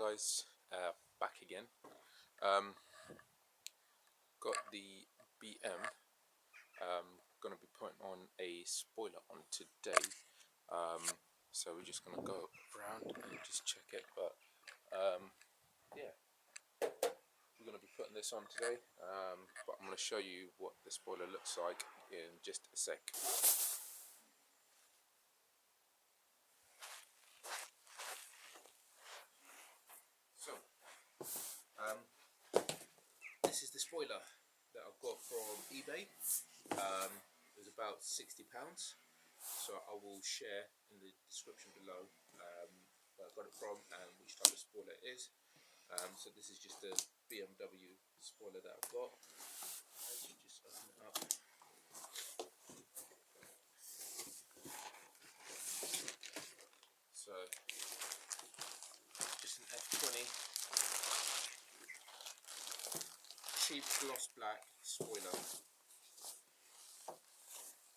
guys, back again. Got the BM. Gonna be putting on a spoiler on today. So we're just gonna go around and just check it. But yeah, we're gonna be putting this on today. But I'm gonna show you what the spoiler looks like in just a sec. So, this is the spoiler that I've got from eBay. It was about £60, so I will share in the description below where I got it from and which type of spoiler it is. So this is just a BMW spoiler that I've got. You just open it up. So just an F20 cheap gloss black spoiler.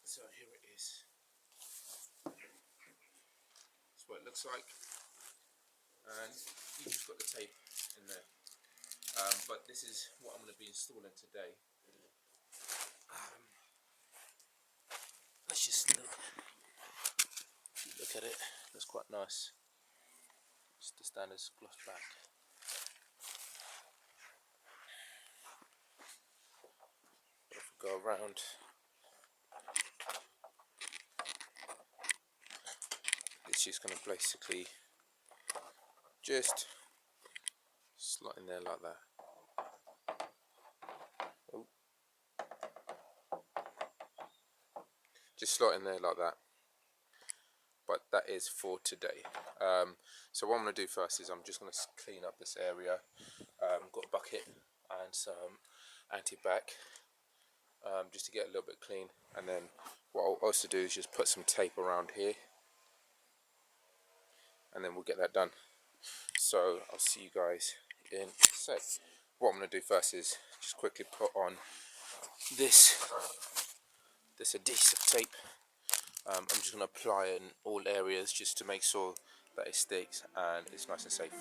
So here it is. That's what it looks like, and you just got the tape in there. But this is what I'm going to be installing today. Let's just look at it. That's quite nice. Just the standard gloss black. If we go around, it's just going to basically just slot in there like that. Oh. Just slot in there like that. But that is for today. So what I'm going to do first is I'm just going to clean up this area. Got a bucket and some anti-bac just to get a little bit clean, and then what I'll also do is just put some tape around here, and then we'll get that done. So I'll see you guys in a sec. What I'm going to do first is just quickly put on this adhesive tape. I'm just going to apply it in all areas just to make sure that it sticks and it's nice and safe.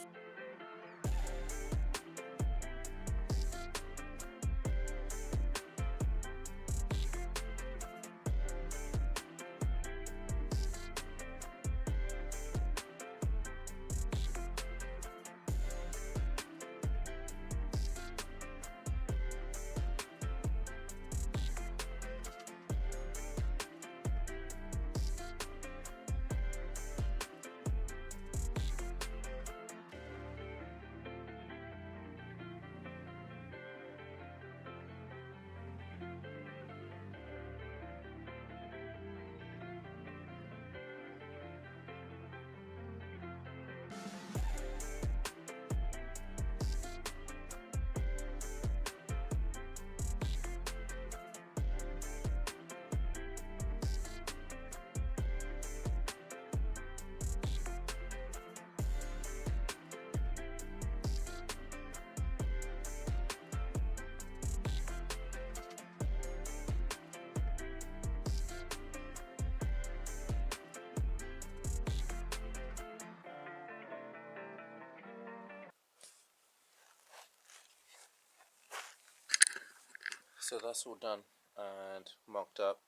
So that's all done and marked up.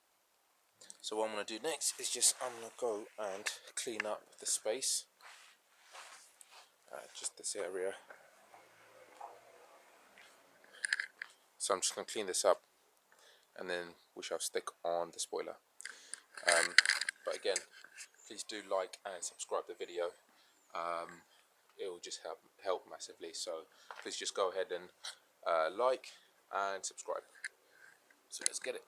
So what I'm going to do next is I'm going to go and clean up the space, just this area. So I'm just going to clean this up, and then we shall stick on the spoiler. But again, please do like and subscribe the video. It will just help massively. So please just go ahead and like and subscribe. So let's get it.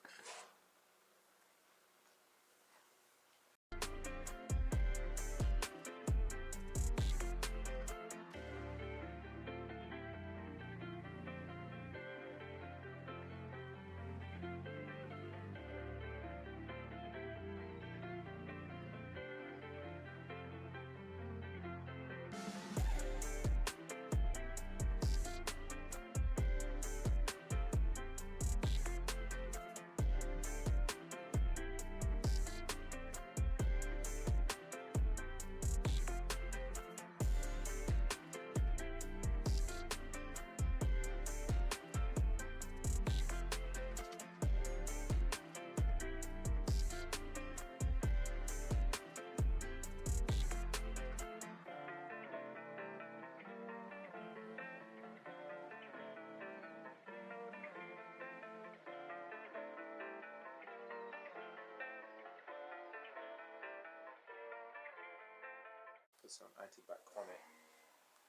put some anti-bac on it.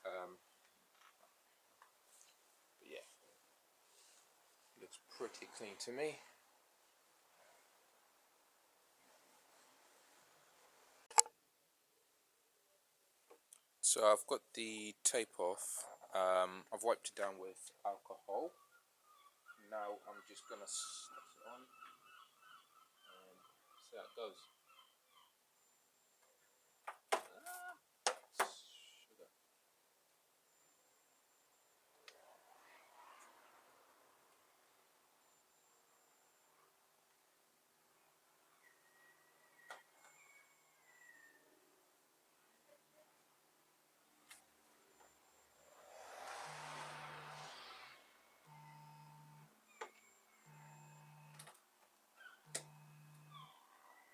But yeah, looks pretty clean to me. So I've got the tape off. I've wiped it down with alcohol. Now I'm just gonna slap it on and see how it goes. Sugar.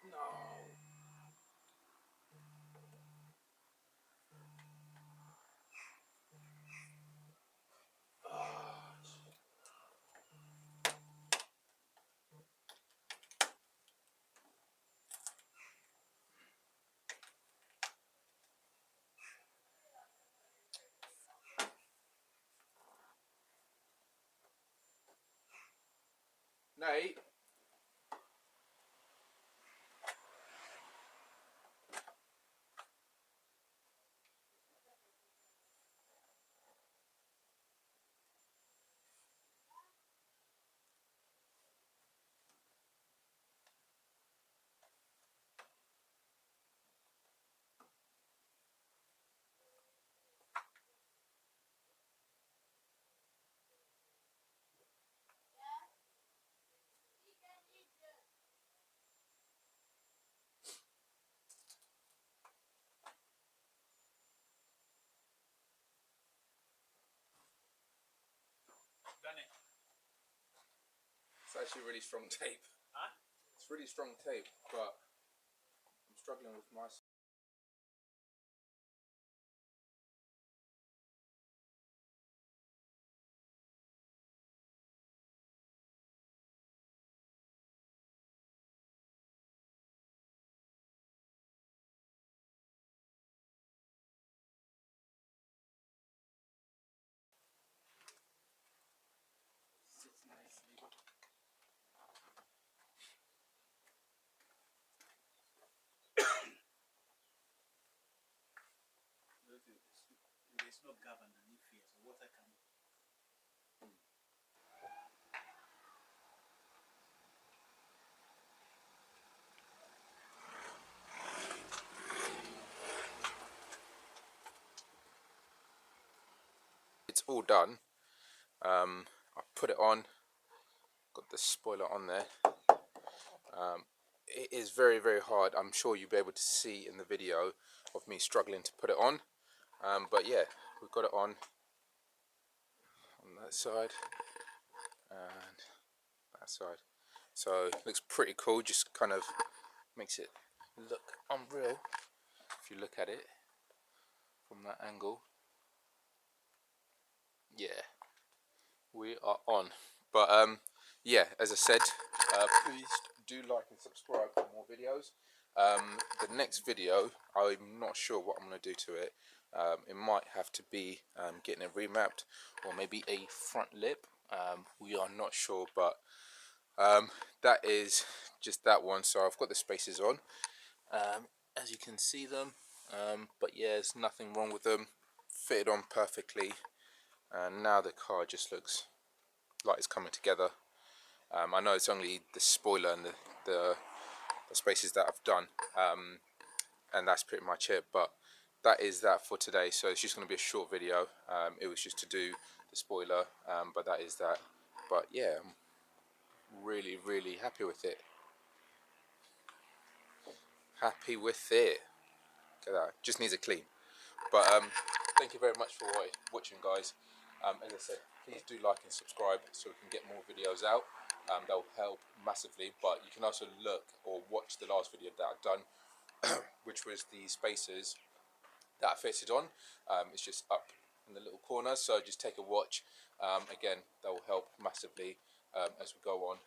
No. Nate. It's actually really strong tape. Huh? It's really strong tape, but I'm struggling with my. There's no gap underneath here, so water can. It's all done. I put it on. Got the spoiler on there. It is very, very hard. I'm sure you'll be able to see in the video of me struggling to put it on. But yeah, we've got it on that side and that side. So it looks pretty cool. Just kind of makes it look unreal if you look at it from that angle. Yeah, we are on. But yeah, as I said, please do like and subscribe for more videos. The next video, I'm not sure what I'm going to do to it. It might have to be getting it remapped, or maybe a front lip. We are not sure, but that is just that one. So I've got the spacers on, as you can see them. But yeah, there's nothing wrong with them. Fitted on perfectly, and now the car just looks like it's coming together. I know it's only the spoiler and the spaces that I've done, and that's pretty much it, but that is that for today. So it's just going to be a short video. It was just to do the spoiler, but that is that. But yeah, I'm really, really happy with it. Happy with it. Look at that. Just needs a clean. But thank you very much for watching, guys. As I said, please do like and subscribe so we can get more videos out. That will help massively. But you can also look or watch the last video that I've done, which was the spacers that I fitted on. It's just up in the little corner, so just take a watch. Again, that will help massively as we go on.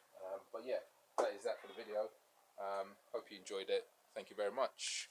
But yeah, that is that for the video. Hope you enjoyed it. Thank you very much.